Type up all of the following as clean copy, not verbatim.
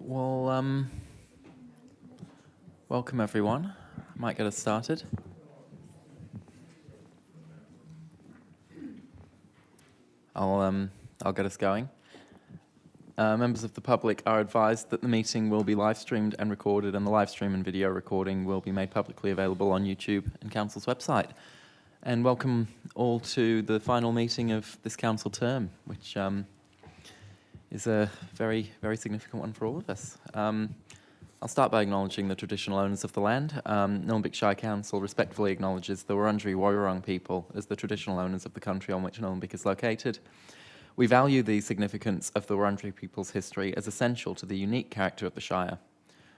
Well, welcome everyone. I might get us started. I'll get us going. Members of the public are advised that the meeting will be live streamed and recorded, and the live stream and video recording will be made publicly available on YouTube and Council's website. And welcome all to the final meeting of this Council term, which is a very, very significant one for all of us. I'll start by acknowledging the traditional owners of the land. Nillumbik Shire Council respectfully acknowledges the Wurundjeri Woiwurrung people as the traditional owners of the country on which Nillumbik is located. We value the significance of the Wurundjeri people's history as essential to the unique character of the Shire.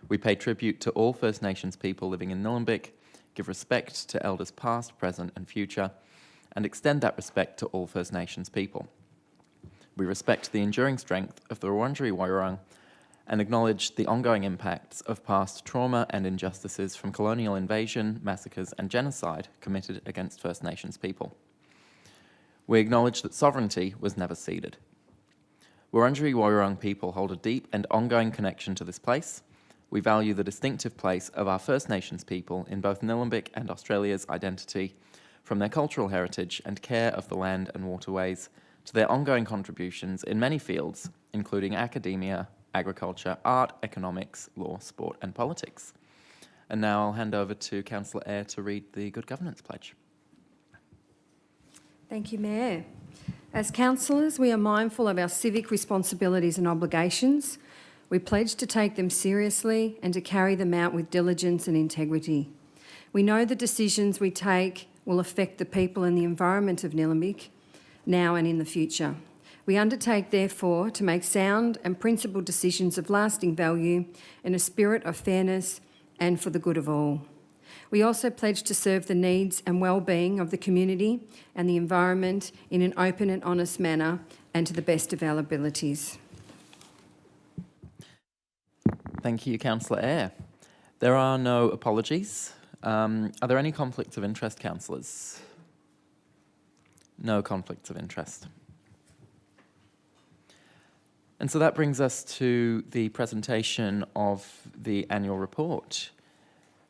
We pay tribute to all First Nations people living in Nillumbik, give respect to elders past, present and future, and extend that respect to all First Nations people. We respect the enduring strength of the Wurundjeri Woiwurrung and acknowledge the ongoing impacts of past trauma and injustices from colonial invasion, massacres and genocide committed against First Nations people. We acknowledge that sovereignty was never ceded. Wurundjeri Woiwurrung people hold a deep and ongoing connection to this place. We value the distinctive place of our First Nations people in both Nillumbik and Australia's identity, from their cultural heritage and care of the land and waterways to their ongoing contributions in many fields, including academia, agriculture, art, economics, law, sport and politics. And now I'll hand over to Councillor Eyre to read the Good Governance Pledge. Thank you, Mayor. As councillors, we are mindful of our civic responsibilities and obligations. We pledge to take them seriously and to carry them out with diligence and integrity. We know the decisions we take will affect the people and the environment of Nillumbik now and in the future. We undertake, therefore, to make sound and principled decisions of lasting value in a spirit of fairness and for the good of all. We also pledge to serve the needs and well-being of the community and the environment in an open and honest manner and to the best of our abilities. Thank you, Councillor Eyre. There are no apologies. Are there any conflicts of interest, councillors? No conflicts of interest. And so that brings us to the presentation of the annual report.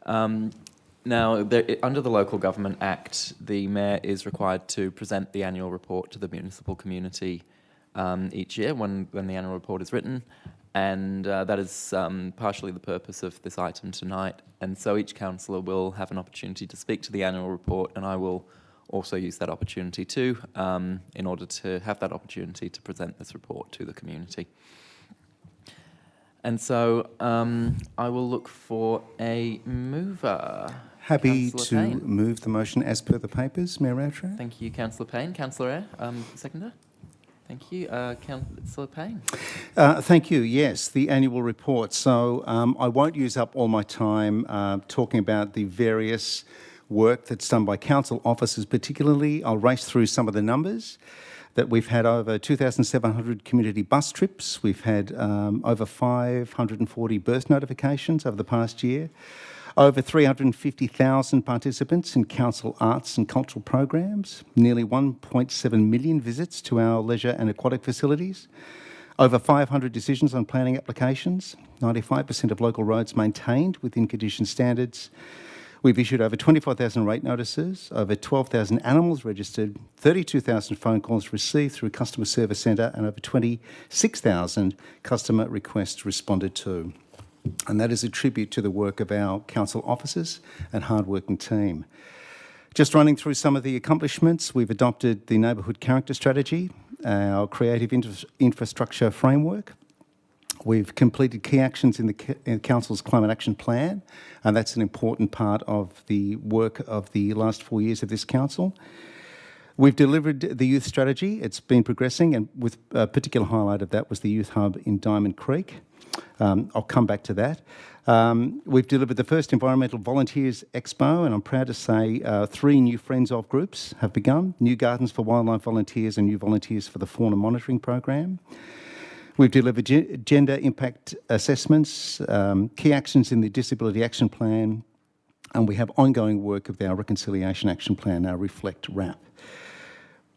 Now, under the Local Government Act, the Mayor is required to present the annual report to the municipal community each year when the annual report is written, and that is partially the purpose of this item tonight. And so each councillor will have an opportunity to speak to the annual report, and I will also use that opportunity too, in order to have that opportunity to present this report to the community. And so I will look for a mover. Happy Councillor to Payne. move the motion as per the papers, Mayor Rattray. Thank you, Councillor Payne. Councillor Eyre, seconder. Thank you, Councillor Payne. Thank you. Yes, the annual report. So I won't use up all my time talking about the various work that's done by council officers particularly. I'll race through some of the numbers. That we've had over 2,700 community bus trips. We've had over 540 birth notifications over the past year. Over 350,000 participants in council arts and cultural programs. Nearly 1.7 million visits to our leisure and aquatic facilities. Over 500 decisions on planning applications. 95% of local roads maintained within condition standards. We've issued over 24,000 rate notices, over 12,000 animals registered, 32,000 phone calls received through Customer Service Centre, and over 26,000 customer requests responded to. And that is a tribute to the work of our council officers and hard-working team. Just running through some of the accomplishments, we've adopted the Neighbourhood Character Strategy, our creative infrastructure framework. We've completed key actions in the Council's Climate Action Plan, and that's an important part of the work of the last 4 years of this Council. We've delivered the youth strategy. It's been progressing, and with a particular highlight of that was the Youth Hub in Diamond Creek. I'll come back to that. We've delivered the first Environmental Volunteers Expo, and I'm proud to say 3 new Friends of groups have begun, new Gardens for Wildlife Volunteers and new volunteers for the Fauna Monitoring Program. We've delivered gender impact assessments, key actions in the Disability Action Plan, and we have ongoing work of our Reconciliation Action Plan, our Reflect RAP.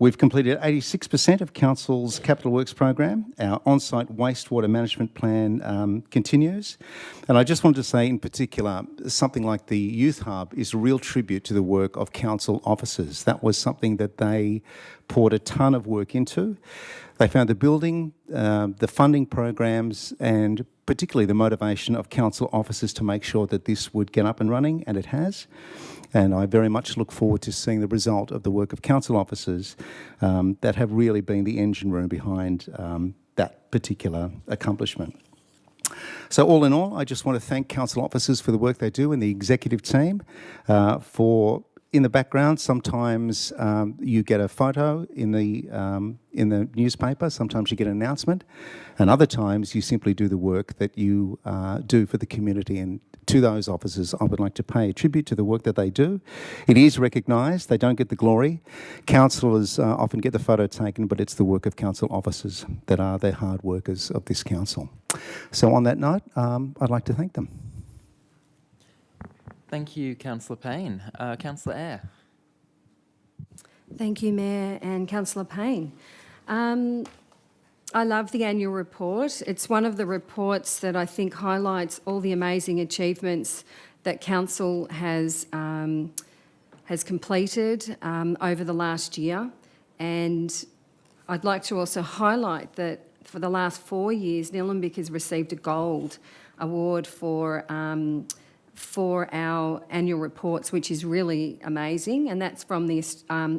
We've completed 86% of Council's capital works program. Our on-site wastewater management plan continues. And I just wanted to say in particular, something like the Youth Hub is a real tribute to the work of Council officers. That was something that they poured a ton of work into. They found the building, the funding programs, and particularly the motivation of Council officers to make sure that this would get up and running, and it has. And I very much look forward to seeing the result of the work of Council officers that have really been the engine room behind that particular accomplishment. So all in all, I just want to thank Council officers for the work they do and the executive team for, in the background, sometimes you get a photo in the newspaper, sometimes you get an announcement, and other times you simply do the work that you do for the community. And to those officers, I would like to pay tribute to the work that they do. It is recognised, they don't get the glory. Councillors often get the photo taken, but it's the work of Council officers that are the hard workers of this council. So on that note, I'd like to thank them. Thank you, Councillor Payne. Councillor Eyre. Thank you, Mayor and Councillor Payne. I love the annual report. It's one of the reports that I think highlights all the amazing achievements that Council has completed over the last year. And I'd like to also highlight that for the last 4 years, Nillumbik has received a gold award for our annual reports, which is really amazing, and that's from the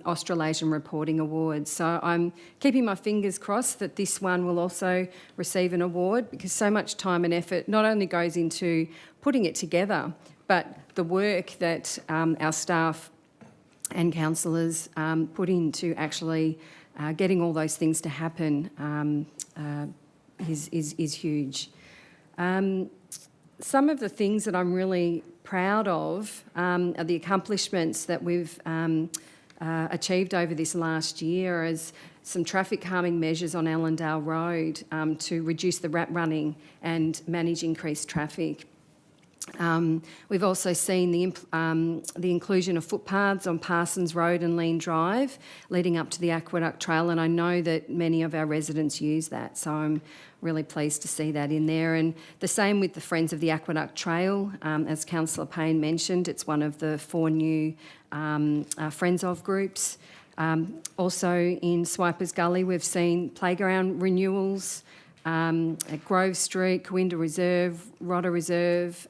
Australasian Reporting Awards. So I'm keeping my fingers crossed that this one will also receive an award, because so much time and effort not only goes into putting it together, but the work that our staff and councillors put into actually getting all those things to happen is huge. Some of the things that I'm really proud of are the accomplishments that we've achieved over this last year, as some traffic calming measures on Allendale Road to reduce the rat running and manage increased traffic. We've also seen the inclusion of footpaths on Parsons Road and Lean Drive leading up to the Aqueduct Trail, and I know that many of our residents use that, so I'm really pleased to see that in there. And the same with the Friends of the Aqueduct Trail. As Councillor Payne mentioned, it's one of the 4 new Friends of groups. Also in Swipers Gully, we've seen playground renewals at Grove Street, Corinda Reserve, Rodder Reserve,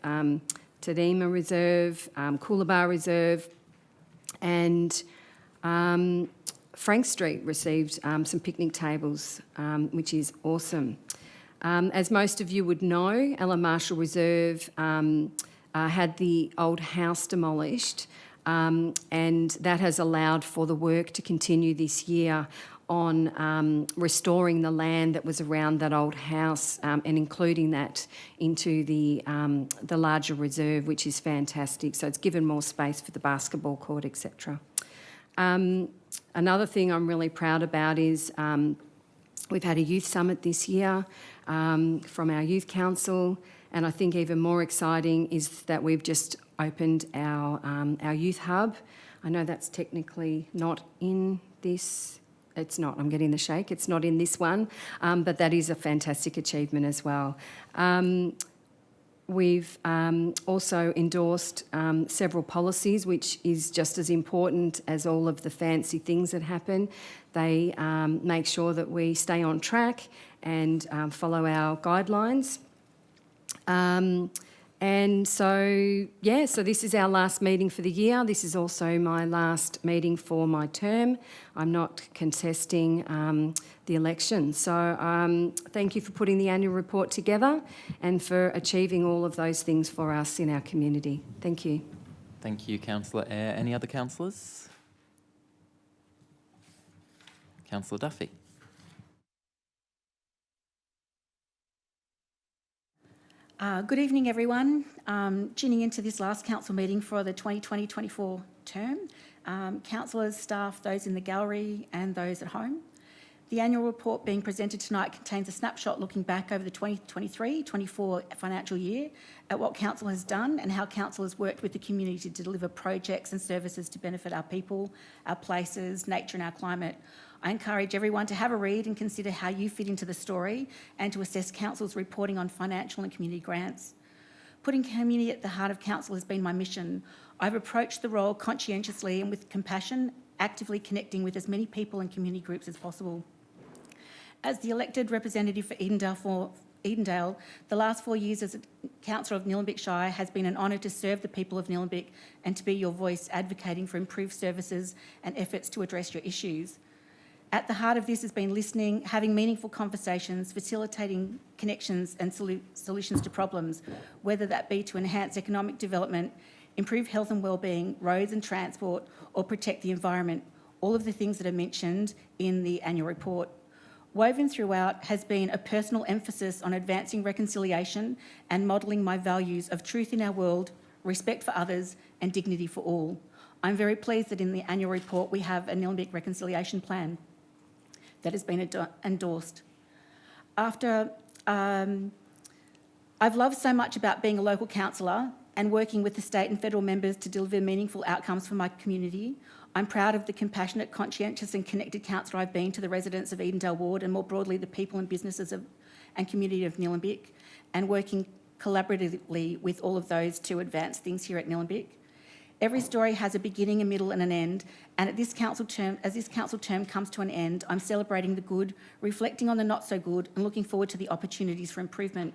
Tadema Reserve, Coolabah Reserve, and Frank Street received some picnic tables, which is awesome. As most of you would know, Ella Marshall Reserve had the old house demolished, and that has allowed for the work to continue this year on restoring the land that was around that old house and including that into the larger reserve, which is fantastic. So it's given more space for the basketball court, etc. Another thing I'm really proud about is we've had a youth summit this year from our youth council, and I think even more exciting is that we've just opened our youth hub. I know that's technically not in this. It's not, I'm getting the shake, it's not in this one, but that is a fantastic achievement as well. We've also endorsed several policies, which is just as important as all of the fancy things that happen. They make sure that we stay on track and follow our guidelines. And so, yeah, so this is our last meeting for the year. This is also my last meeting for my term. I'm not contesting the election. So thank you for putting the annual report together and for achieving all of those things for us in our community. Thank you. Thank you, Councillor Eyre. Any other councillors? Councillor Duffy. Good evening, everyone. Tuning into this last council meeting for the 2020-24 term. Councillors, staff, those in the gallery and those at home. The annual report being presented tonight contains a snapshot looking back over the 2023-24 financial year at what Council has done and how Council has worked with the community to deliver projects and services to benefit our people, our places, nature and our climate. I encourage everyone to have a read and consider how you fit into the story and to assess Council's reporting on financial and community grants. Putting community at the heart of Council has been my mission. I've approached the role conscientiously and with compassion, actively connecting with as many people and community groups as possible. As the elected representative for Edendale, the last 4 years as a councillor of Nillumbik Shire has been an honour to serve the people of Nillumbik and to be your voice advocating for improved services and efforts to address your issues. At the heart of this has been listening, having meaningful conversations, facilitating connections and solutions to problems, whether that be to enhance economic development, improve health and wellbeing, roads and transport, or protect the environment, all of the things that are mentioned in the annual report. Woven throughout has been a personal emphasis on advancing reconciliation and modelling my values of truth in our world, respect for others and dignity for all. I'm very pleased that in the annual report we have a Nillumbik reconciliation plan that has been endorsed. I've loved so much about being a local councillor and working with the state and federal members to deliver meaningful outcomes for my community. I'm proud of the compassionate, conscientious and connected councillor I've been to the residents of Edendale Ward and more broadly the people and businesses and community of Nillumbik, and working collaboratively with all of those to advance things here at Nillumbik. Every story has a beginning, a middle and an end, and as this council term comes to an end, I'm celebrating the good, reflecting on the not so good and looking forward to the opportunities for improvement.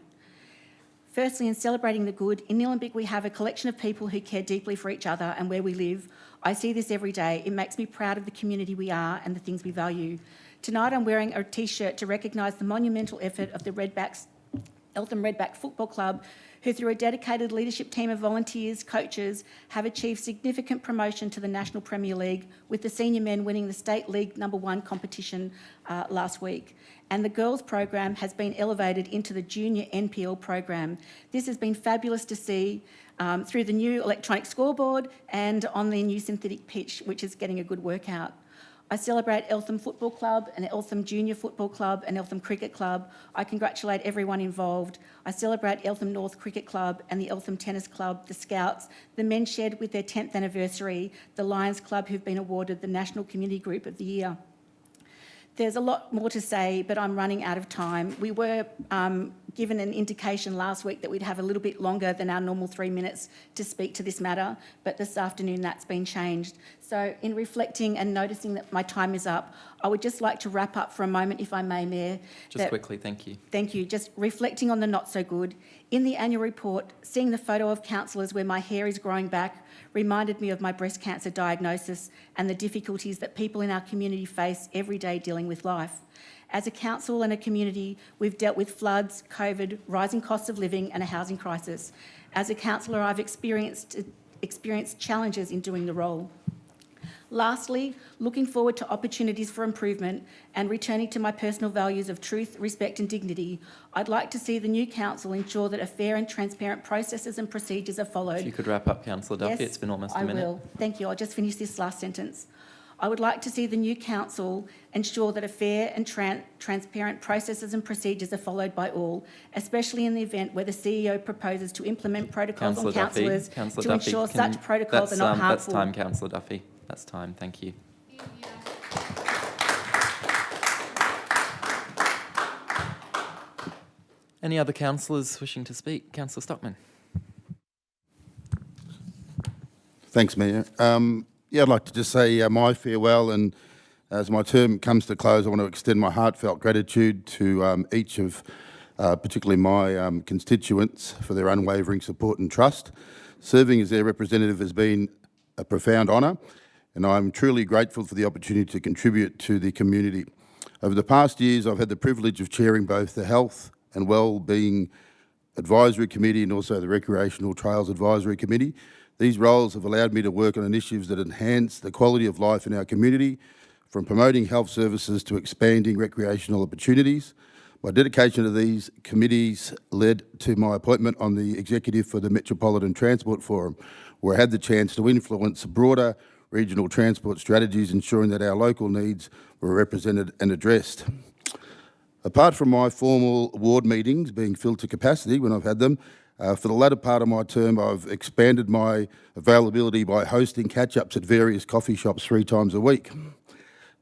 Firstly, in celebrating the good, in Nillumbik we have a collection of people who care deeply for each other and where we live. I see this every day. It makes me proud of the community we are and the things we value. Tonight I'm wearing a T-shirt to recognise the monumental effort of the Eltham Redback Football Club, who through a dedicated leadership team of volunteers, coaches, have achieved significant promotion to the National Premier League, with the senior men winning the State League No. 1 competition last week. And the girls program has been elevated into the junior NPL program. This has been fabulous to see through the new electronic scoreboard and on the new synthetic pitch, which is getting a good workout. I celebrate Eltham Football Club and Eltham Junior Football Club and Eltham Cricket Club. I congratulate everyone involved. I celebrate Eltham North Cricket Club and the Eltham Tennis Club, the Scouts, the Men Shed with their 10th anniversary, the Lions Club who've been awarded the National Community Group of the Year. There's a lot more to say, but I'm running out of time. We were given an indication last week that we'd have a little bit longer than our normal 3 minutes to speak to this matter, but this afternoon that's been changed. So in reflecting and noticing that my time is up, I would just like to wrap up for a moment, if I may, Mayor. Just quickly, thank you. Thank you. Just reflecting on the not so good. In the annual report, seeing the photo of councillors where my hair is growing back reminded me of my breast cancer diagnosis and the difficulties that people in our community face every day dealing with life. As a council and a community, we've dealt with floods, COVID, rising costs of living and a housing crisis. As a councillor, I've experienced challenges in doing the role. Lastly, looking forward to opportunities for improvement and returning to my personal values of truth, respect and dignity, I'd like to see the new council ensure that a fair and transparent processes and procedures are followed. If you could wrap up, Councillor Duffy, Yes, it's been almost a minute. I will. Thank you. I'll just finish this last sentence. I would like to see the new council ensure that a fair and transparent processes and procedures are followed by all, especially in the event where the CEO proposes to implement protocols on councillors to ensure such protocols are not harmful. That's time, Councillor Duffy. That's time. Thank you. Any other councillors wishing to speak? Councillor Stockman. Thanks, Mayor. I'd like to just say my farewell, and as my term comes to close, I want to extend my heartfelt gratitude to each of, particularly my constituents, for their unwavering support and trust. Serving as their representative has been a profound honour, and I'm truly grateful for the opportunity to contribute to the community. Over the past years, I've had the privilege of chairing both the Health and Wellbeing Advisory Committee and also the Recreational Trails Advisory Committee. These roles have allowed me to work on initiatives that enhance the quality of life in our community, from promoting health services to expanding recreational opportunities. My dedication to these committees led to my appointment on the executive for the Metropolitan Transport Forum, where I had the chance to influence broader regional transport strategies, ensuring that our local needs were represented and addressed. Apart from my formal ward meetings being filled to capacity when I've had them, for the latter part of my term, I've expanded my availability by hosting catch-ups at various coffee shops 3 times a week.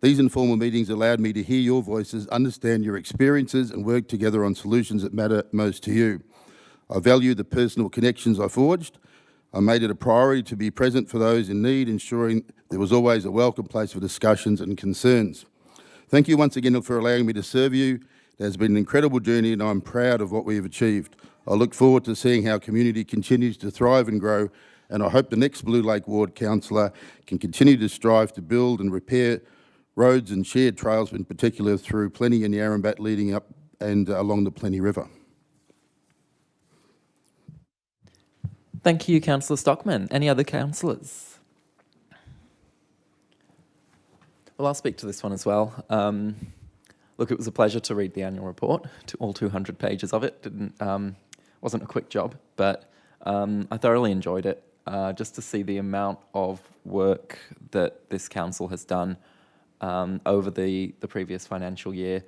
These informal meetings allowed me to hear your voices, understand your experiences, and work together on solutions that matter most to you. I value the personal connections I forged. I made it a priority to be present for those in need, ensuring there was always a welcome place for discussions and concerns. Thank you once again for allowing me to serve you. It has been an incredible journey and I'm proud of what we have achieved. I look forward to seeing how community continues to thrive and grow, and I hope the next Blue Lake Ward councillor can continue to strive to build and repair roads and shared trails, in particular through Plenty and Yarrambat leading up and along the Plenty River. Thank you, Councillor Stockman. Any other councillors? Well, I'll speak to this one as well. Look, it was a pleasure to read the annual report, to all 200 pages of it. Wasn't a quick job, but I thoroughly enjoyed it. Just to see the amount of work that this council has done over the previous financial year.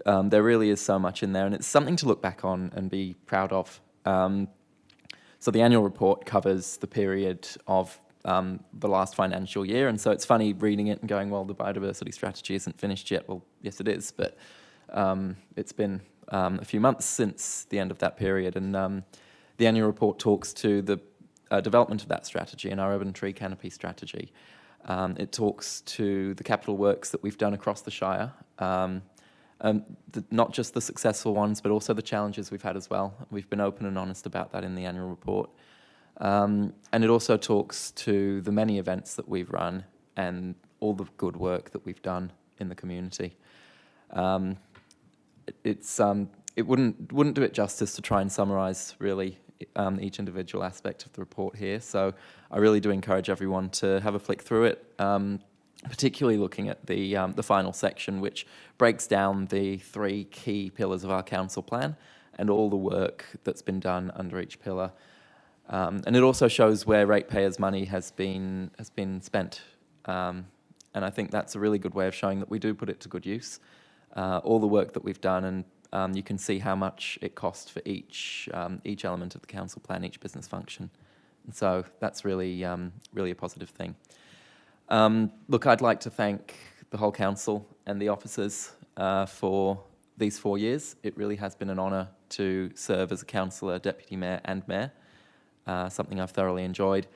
There really is so much in there, and it's something to look back on and be proud of. So the annual report covers the period of the last financial year, and so it's funny reading it and going, well, the biodiversity strategy isn't finished yet. Well, yes, it is, but it's been a few months since the end of that period, and the annual report talks to the development of that strategy and our urban tree canopy strategy. It talks to the capital works that we've done across the Shire, not just the successful ones, but also the challenges we've had as well. We've been open and honest about that in the annual report. And it also talks to the many events that we've run and all the good work that we've done in the community. It wouldn't do it justice to try and summarise really each individual aspect of the report here. So I really do encourage everyone to have a flick through it, particularly looking at the final section, which breaks down the 3 key pillars of our council plan and all the work that's been done under each pillar. And it also shows where ratepayers' money has been spent. And I think that's a really good way of showing that we do put it to good use. All the work that we've done, and you can see how much it costs for each element of the council plan, each business function. And so that's really, really a positive thing. Look, I'd like to thank the whole council and the officers for these 4 years. It really has been an honour to serve as a councillor, deputy mayor and mayor, something I've thoroughly enjoyed,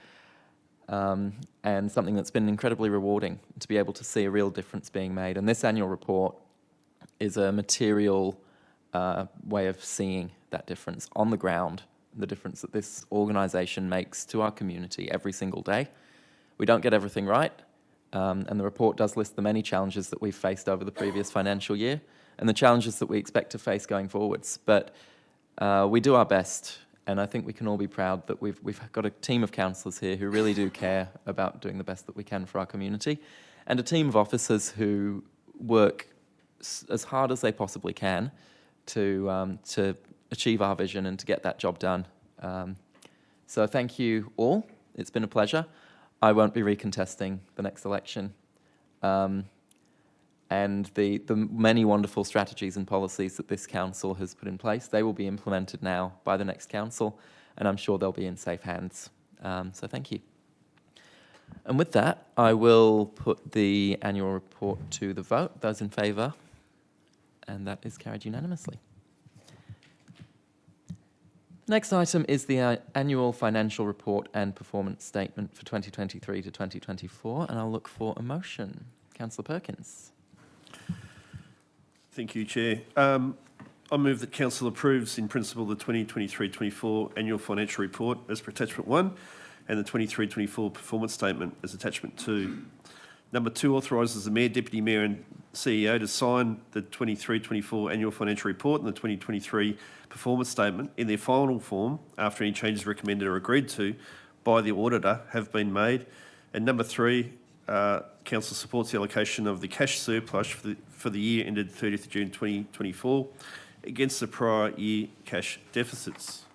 and something that's been incredibly rewarding to be able to see a real difference being made. And this annual report is a material way of seeing that difference on the ground, the difference that this organisation makes to our community every single day. We don't get everything right, and the report does list the many challenges that we've faced over the previous financial year and the challenges that we expect to face going forwards. But we do our best, and I think we can all be proud that we've got a team of councillors here who really do care about doing the best that we can for our community, and a team of officers who work as hard as they possibly can to achieve our vision and to get that job done. So thank you all. It's been a pleasure. I won't be recontesting the next election. And the many wonderful strategies and policies that this council has put in place, they will be implemented now by the next council, and I'm sure they'll be in safe hands. So thank you. And with that, I will put the annual report to the vote. Those in favour? And that is carried unanimously. Next item is the annual financial report and performance statement for 2023 to 2024, and I'll look for a motion. Councillor Perkins. Thank you, Chair. I move that Council approves in principle the 2023-24 annual financial report as per attachment 1 and the 23-24 performance statement as attachment 2. Number 2 authorises the Mayor, Deputy Mayor and CEO to sign the 23-24 annual financial report and the 2023 performance statement in their final form after any changes recommended or agreed to by the auditor have been made. And number 3, Council supports the allocation of the cash surplus for the year ended 30th June 2024 against the prior year cash deficits.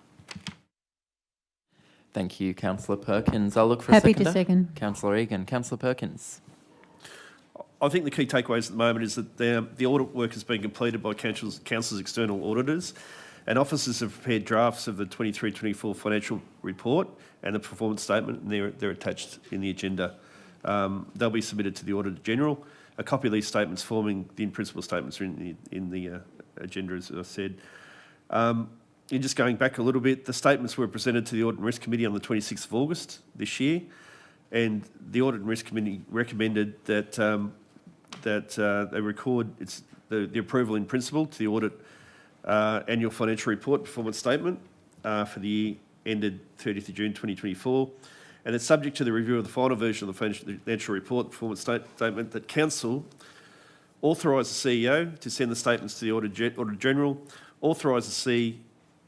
Thank you, Councillor Perkins. I'll look for Happy a to seconder. second. Councillor Egan. Councillor Perkins. I think the key takeaways at the moment is that the audit work has been completed by Council's external auditors, and officers have prepared drafts of the 23-24 financial report and the performance statement, and they're attached in the agenda. They'll be submitted to the Auditor General. A copy of these statements forming the in-principle statements are in the agenda, as I said. And just going back a little bit, the statements were presented to the Audit and Risk Committee on the 26th of August this year, and the Audit and Risk Committee recommended that they record the approval in principle to the audit annual financial report performance statement for the year ended 30th of June 2024, and it's subject to the review of the final version of the financial report performance statement that Council authorise the CEO to send the statements to the Auditor General, authorise the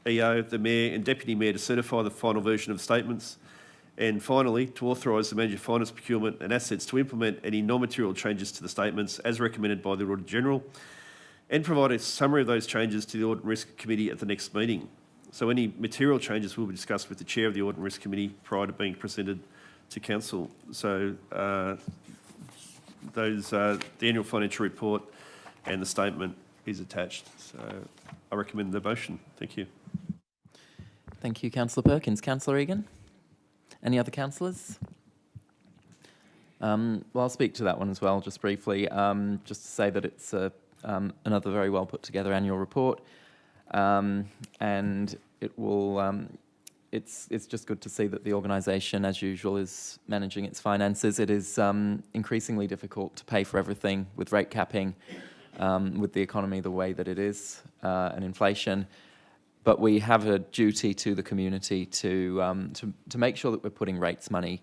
CEO, the Mayor and Deputy Mayor to certify the final version of statements, and finally, to authorise the Manager of Finance, Procurement and Assets to implement any non-material changes to the statements as recommended by the Auditor General, and provide a summary of those changes to the Audit and Risk Committee at the next meeting. So any material changes will be discussed with the Chair of the Audit and Risk Committee prior to being presented to Council. So the annual financial report and the statement is attached. So I recommend the motion. Thank you. Thank you, Councillor Perkins. Councillor Egan? Any other councillors? Well, I'll speak to that one as well, just briefly. Just to say that it's another very well put together annual report, and it will. It's just good to see that the organisation, as usual, is managing its finances. It is increasingly difficult to pay for everything with rate capping, with the economy the way that it is, and inflation. But we have a duty to the community to make sure that we're putting rates money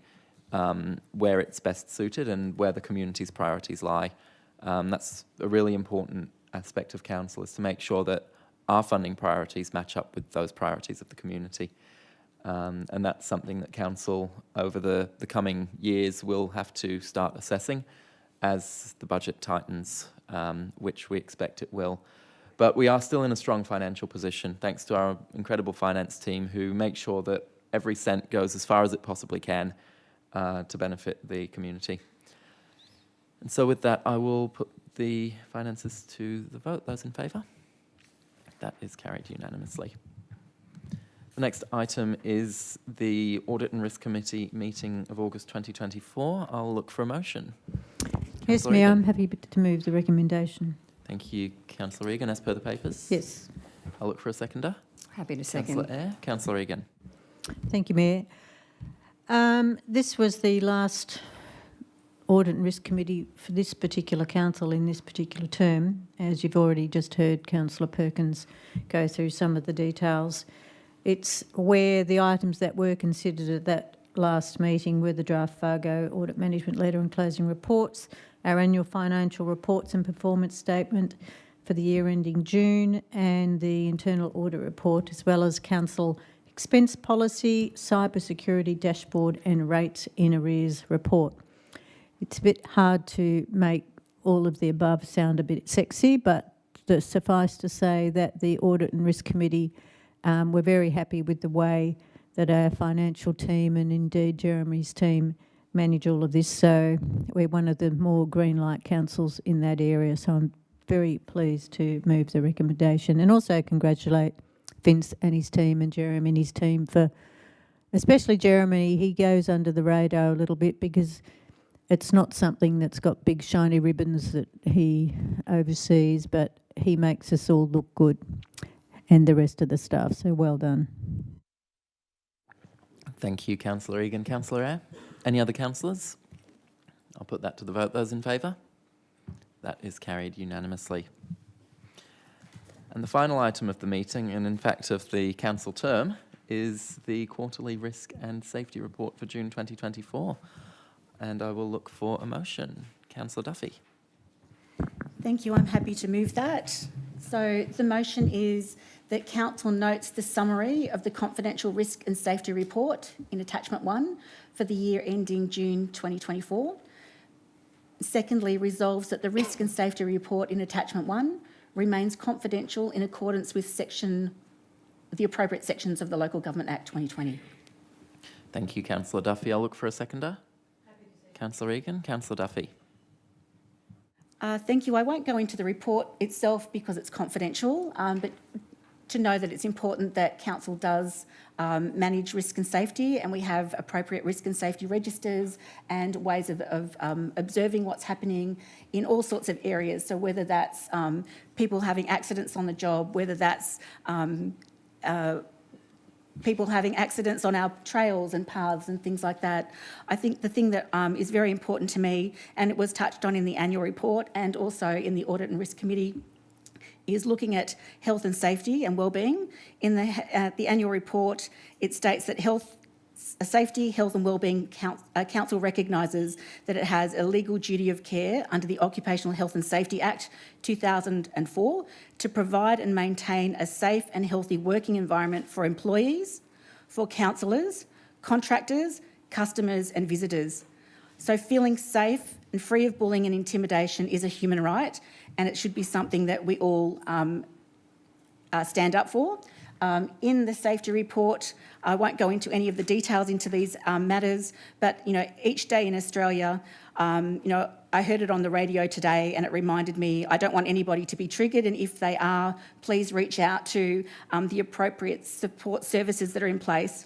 where it's best suited and where the community's priorities lie. That's a really important aspect of council, is to make sure that our funding priorities match up with those priorities of the community. And that's something that council over the coming years will have to start assessing as the budget tightens, which we expect it will. But we are still in a strong financial position, thanks to our incredible finance team, who make sure that every cent goes as far as it possibly can to benefit the community. And so with that, I will put the finances to the vote. Those in favour? That is carried unanimously. The next item is the Audit and Risk Committee meeting of August 2024. I'll look for a motion. Yes, Councillor Mayor, Egan. I'm happy to move the recommendation. Thank you, Councillor Egan, as per the papers. Yes. I'll look for a seconder. Happy to second. Councillor Eyre. Councillor Egan. Thank you, Mayor. This was the last Audit and Risk Committee for this particular council in this particular term. As you've already just heard Councillor Perkins go through some of the details. It's where the items that were considered at that last meeting were the draft Fargo Audit Management Letter and closing reports, our annual financial reports and performance statement for the year ending June, and the internal audit report, as well as council expense policy, cybersecurity dashboard and rates in arrears report. It's a bit hard to make all of the above sound a bit sexy, but suffice to say that the Audit and Risk Committee were very happy with the way that our financial team and indeed Jeremy's team manage all of this. So we're one of the more green light councils in that area. So I'm very pleased to move the recommendation, and also congratulate Vince and his team and Jeremy and his team for, especially Jeremy, he goes under the radar a little bit because it's not something that's got big shiny ribbons that he oversees, but he makes us all look good, and the rest of the staff. So well done. Thank you, Councillor Egan. Councillor Eyre. Any other councillors? I'll put that to the vote. Those in favour? That is carried unanimously. And the final item of the meeting, and in fact of the council term, is the quarterly risk and safety report for June 2024. And I will look for a motion. Councillor Duffy. Thank you. I'm happy to move that. So the motion is that Council notes the summary of the confidential risk and safety report in attachment 1 for the year ending June 2024. Secondly, resolves that the risk and safety report in attachment 1 remains confidential in accordance with the appropriate sections of the Local Government Act 2020. Thank you, Councillor Duffy. I'll look for a seconder. Councillor Egan, Councillor Duffy. Thank you. I won't go into the report itself because it's confidential, but to know that it's important that council does manage risk and safety, and we have appropriate risk and safety registers and ways of observing what's happening in all sorts of areas. So whether that's people having accidents on the job, whether that's people having accidents on our trails and paths and things like that. I think the thing that is very important to me, and it was touched on in the annual report and also in the Audit and Risk Committee, is looking at health and safety and wellbeing. In the annual report, it states that safety, health and wellbeing council recognises that it has a legal duty of care under the Occupational Health and Safety Act 2004 to provide and maintain a safe and healthy working environment for employees, for councillors, contractors, customers and visitors. So feeling safe and free of bullying and intimidation is a human right, and it should be something that we all stand up for. In the safety report, I won't go into any of the details into these matters, but each day in Australia, I heard it on the radio today and it reminded me I don't want anybody to be triggered, and if they are, please reach out to the appropriate support services that are in place.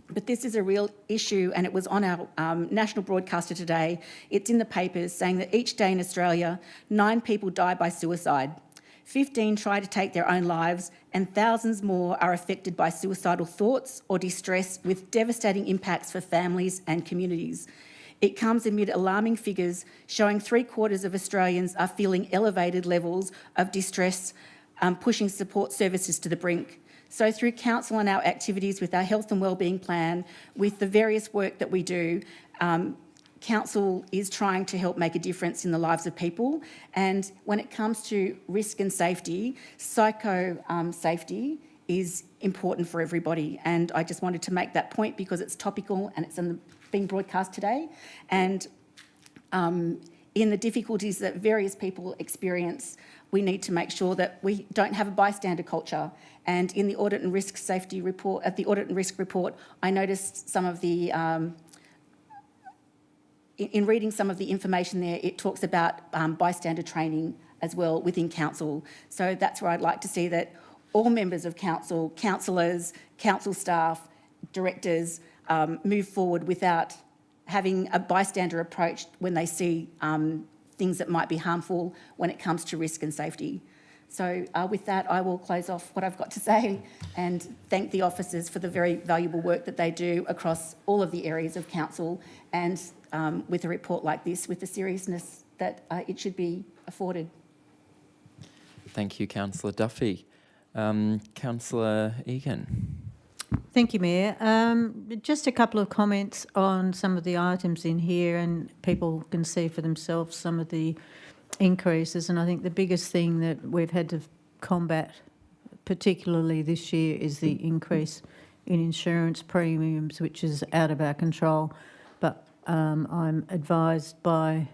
But this is a real issue, and it was on our national broadcaster today. It's in the papers saying that each day in Australia, 9 people die by suicide. 15 try to take their own lives, and thousands more are affected by suicidal thoughts or distress, with devastating impacts for families and communities. It comes amid alarming figures showing 3/4 of Australians are feeling elevated levels of distress, pushing support services to the brink. So through council and our activities with our health and wellbeing plan, with the various work that we do, council is trying to help make a difference in the lives of people. And when it comes to risk and safety, safety is important for everybody. And I just wanted to make that point because it's topical and it's being broadcast today. And in the difficulties that various people experience, we need to make sure that we don't have a bystander culture. And in the Audit and Risk Safety report, at the Audit and Risk report, I noticed some of the in reading some of the information there, it talks about bystander training as well within council. So that's where I'd like to see that all members of council, councillors, council staff, directors move forward without having a bystander approach when they see things that might be harmful when it comes to risk and safety. So with that, I will close off what I've got to say and thank the officers for the very valuable work that they do across all of the areas of council, and with a report like this, with the seriousness that it should be afforded. Thank you, Councillor Duffy. Councillor Egan. Thank you, Mayor. Just a couple of comments on some of the items in here, and people can see for themselves some of the increases. And I think the biggest thing that we've had to combat, particularly this year, is the increase in insurance premiums, which is out of our control. But I'm advised by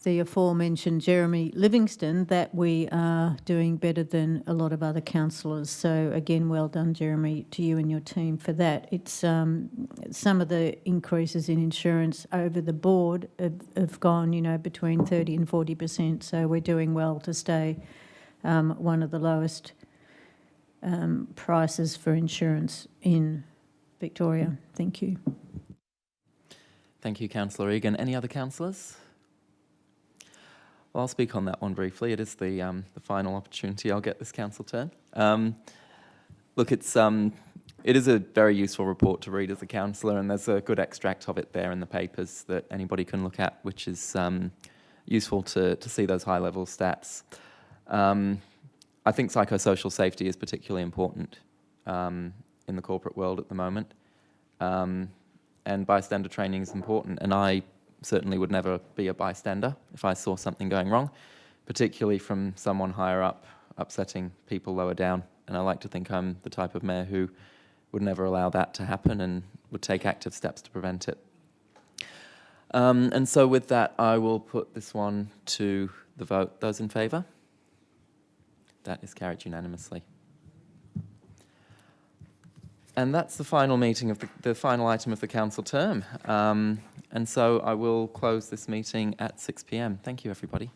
the aforementioned Jeremy Livingston that we are doing better than a lot of other councillors. So again, well done, Jeremy, to you and your team for that. It's some of the increases in insurance over the board have gone, between 30 and 40%. So we're doing well to stay one of the lowest prices for insurance in Victoria. Thank you. Thank you, Councillor Egan. Any other councillors? Well, I'll speak on that one briefly. It is the final opportunity I'll get this council turn. Look, it is a very useful report to read as a councillor, and there's a good extract of it there in the papers that anybody can look at, which is useful to see those high-level stats. I think psychosocial safety is particularly important in the corporate world at the moment, and bystander training is important, and I certainly would never be a bystander if I saw something going wrong, particularly from someone higher up upsetting people lower down. And I like to think I'm the type of mayor who would never allow that to happen and would take active steps to prevent it. And so with that, I will put this one to the vote. Those in favour? That is carried unanimously. And that's the final meeting of the final item of the council term. And so I will close this meeting at 6 p.m. Thank you, everybody.